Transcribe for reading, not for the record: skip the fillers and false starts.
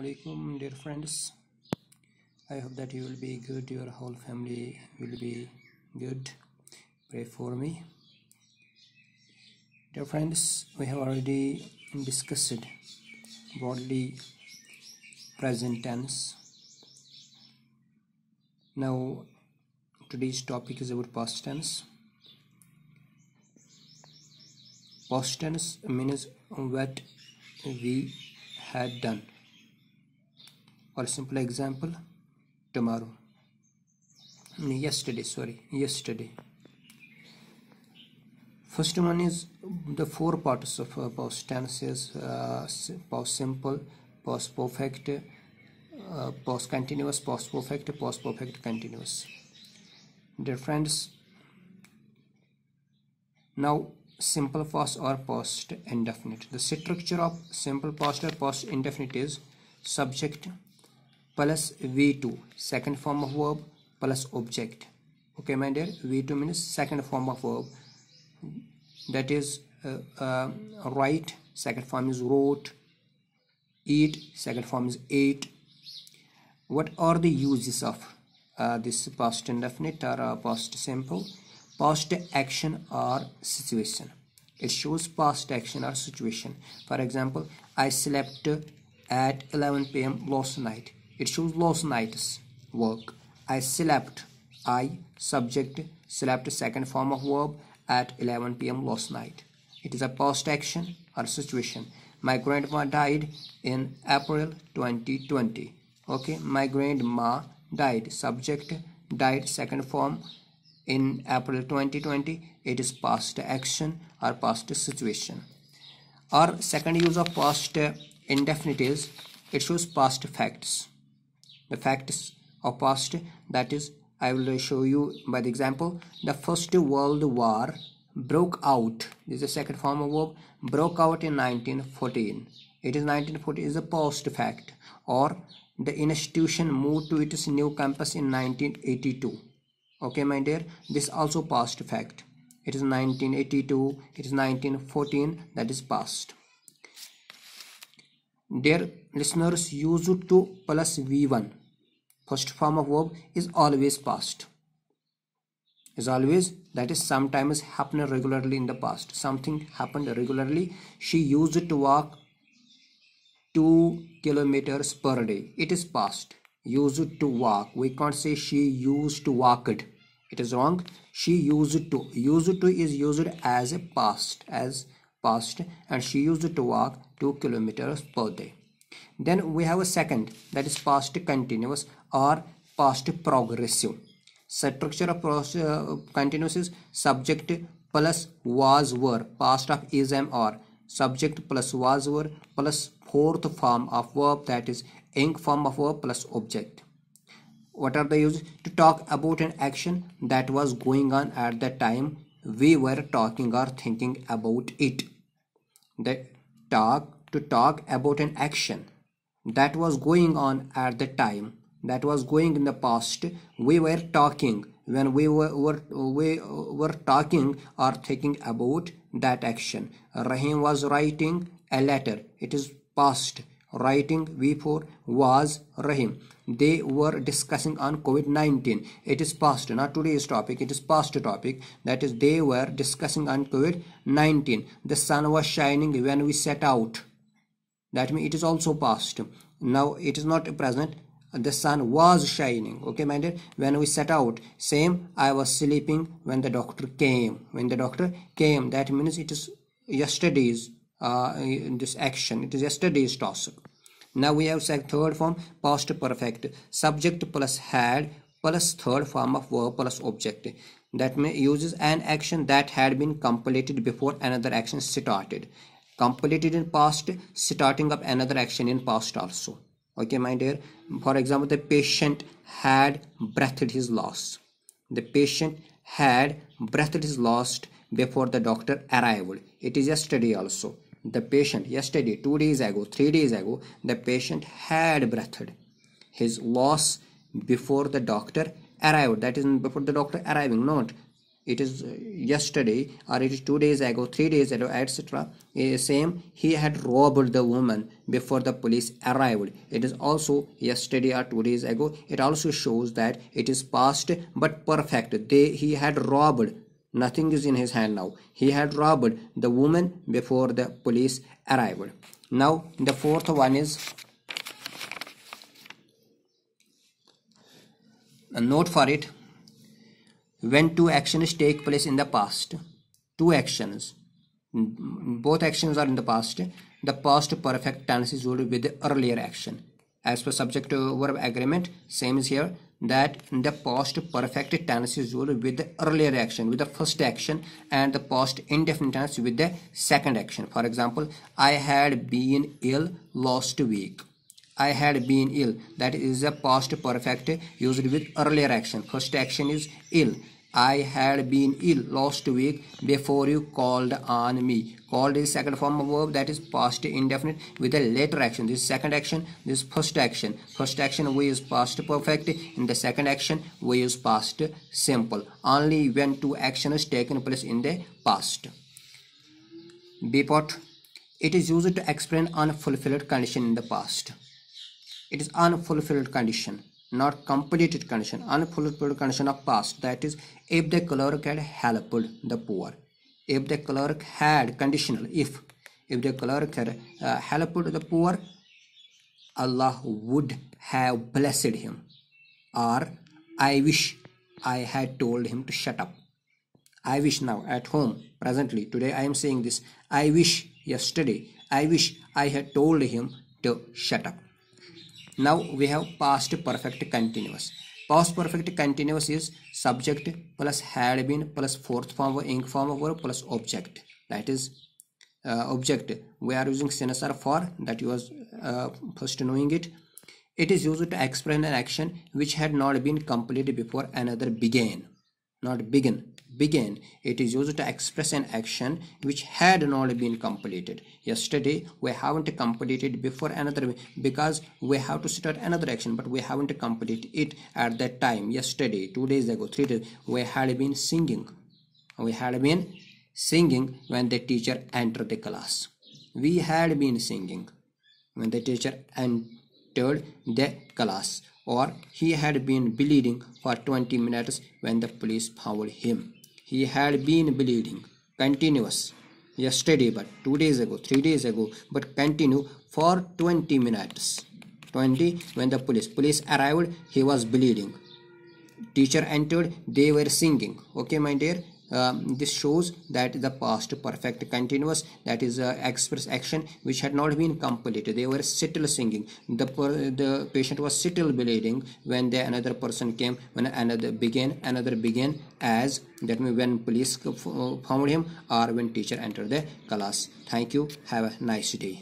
Assalamualaikum, dear friends. I hope that you will be good, your whole family will be good. Pray for me. Dear friends, we have already discussed broadly present tense. Now, today's topic is about past tense. Past tense means what we had done. For a simple example, tomorrow. Yesterday. First one is the four parts of past tense is past simple, past perfect, past continuous, past perfect continuous. Dear friends, now simple past or past indefinite. The structure of simple past or past indefinite is subject plus V2, second form of verb, plus object. Okay, my dear, V2 means second form of verb. That is write, second form is wrote. Eat, second form is ate. What are the uses of this past indefinite or past simple? Past action or situation. It shows past action or situation. For example, I slept at 11 p.m. last night. It shows last night's work. I slept. I, subject, slept, second form of verb, at 11 p.m. last night. It is a past action or situation. My grandma died in April 2020. Okay, my grandma died. Subject, died, second form, in April 2020. It is past action or past situation. Our second use of past indefinite is it shows past facts. The facts of past, that is, I will show you by the example. The First World War broke out. This is the second form of verb. Broke out in 1914. It is 1914 is a past fact. Or the institution moved to its new campus in 1982. Okay, my dear, this also past fact. It is 1982. It is 1914. That is past. Dear listeners, use to plus V1. First form of verb is always past. Is always, that is sometimes happened regularly in the past. Something happened regularly. She used to walk 2 kilometers per day. It is past. Used to walk. We can't say she used to walk it. It is wrong. She used to. Used to is used as a past, and she used to walk 2 kilometers per day. Then we have a second, that is past continuous or past progressive. Structure of past continuous is subject plus was were, past of is am or. Subject plus was were plus fourth form of verb, that is ing form of verb plus object. What are the uses? To talk about an action that was going on at the time we were talking or thinking about it. To talk about an action that was going on at the time, that was going in the past, we were talking, when we were talking or thinking about that action. Rahim was writing a letter. It is past. Writing V4 was Rahim. They were discussing on COVID-19. It is past, not today's topic. It is past topic. That is, they were discussing on COVID-19. The sun was shining when we set out. That means it is also past. Now it is not present. The sun was shining. Okay, my dear. When we set out. Same, I was sleeping when the doctor came. When the doctor came. That means it is yesterday's this action. It is yesterday's task. Now we have third form, past perfect. Subject plus had plus third form of verb plus object. That means uses an action that had been completed before another action started. Completed in past, starting up another action in past also. Okay, my dear. For example, the patient had breathed his last. The patient had breathed his last before the doctor arrived. It is yesterday also. The patient, yesterday, 2 days ago, 3 days ago, the patient had breathed his loss before the doctor arrived. That is before the doctor arriving, not it is yesterday, or it is 2 days ago, 3 days ago, etc. Same, he had robbed the woman before the police arrived. It is also yesterday or 2 days ago. It also shows that it is past but perfect. He had robbed. Nothing is in his hand now. He had robbed the woman before the police arrived. Now the fourth one is a note for it. When two actions take place in the past, two actions, both actions are in the past perfect tense is used with the earlier action. As per subject verb agreement, same is here, that the past perfect tense is used with the earlier action, with the first action, and the past indefinite tense with the second action. For example, I had been ill last week. I had been ill, that is a past perfect used with earlier action. First action is ill. I had been ill last week before you called on me. Called is second form of verb, that is past indefinite with a later action. This is second action, this is first action. First action we use past perfect, in the second action we use past simple. Only when two actions taken place in the past. B part, it is used to explain unfulfilled condition in the past. It is unfulfilled condition, not completed condition. Unfulfilled condition of past, that is if the clerk had helped the poor. If the clerk had, conditional, if the clerk had helped the poor, Allah would have blessed him. Or I wish I had told him to shut up. I wish now, at home, presently, today I am saying this. I wish, yesterday, I wish I had told him to shut up. Now we have past perfect continuous. Past perfect continuous is subject plus had been plus fourth form of ing form of verb plus object. That is object. We are using sinusar for, that you was first knowing it. It is used to explain an action which had not been completed before another began. Not begin, began. It is used to express an action which had not been completed. Yesterday we haven't completed before another, because we have to start another action, but we haven't completed it at that time. Yesterday, 2 days ago, 3 days, we had been singing. We had been singing when the teacher entered the class. We had been singing when the teacher entered the class. Or he had been bleeding for 20 minutes when the police found him. He had been bleeding, continuous, yesterday, but 2 days ago, 3 days ago, but continue for 20 minutes. 20 when the police arrived, he was bleeding. Teacher entered, they were singing. Okay, my dear. This shows that the past perfect continuous, that is express action which had not been completed. They were still singing. The patient was still bleeding when another person came, when another began as, that means when police found him or when teacher entered the class. Thank you. Have a nice day.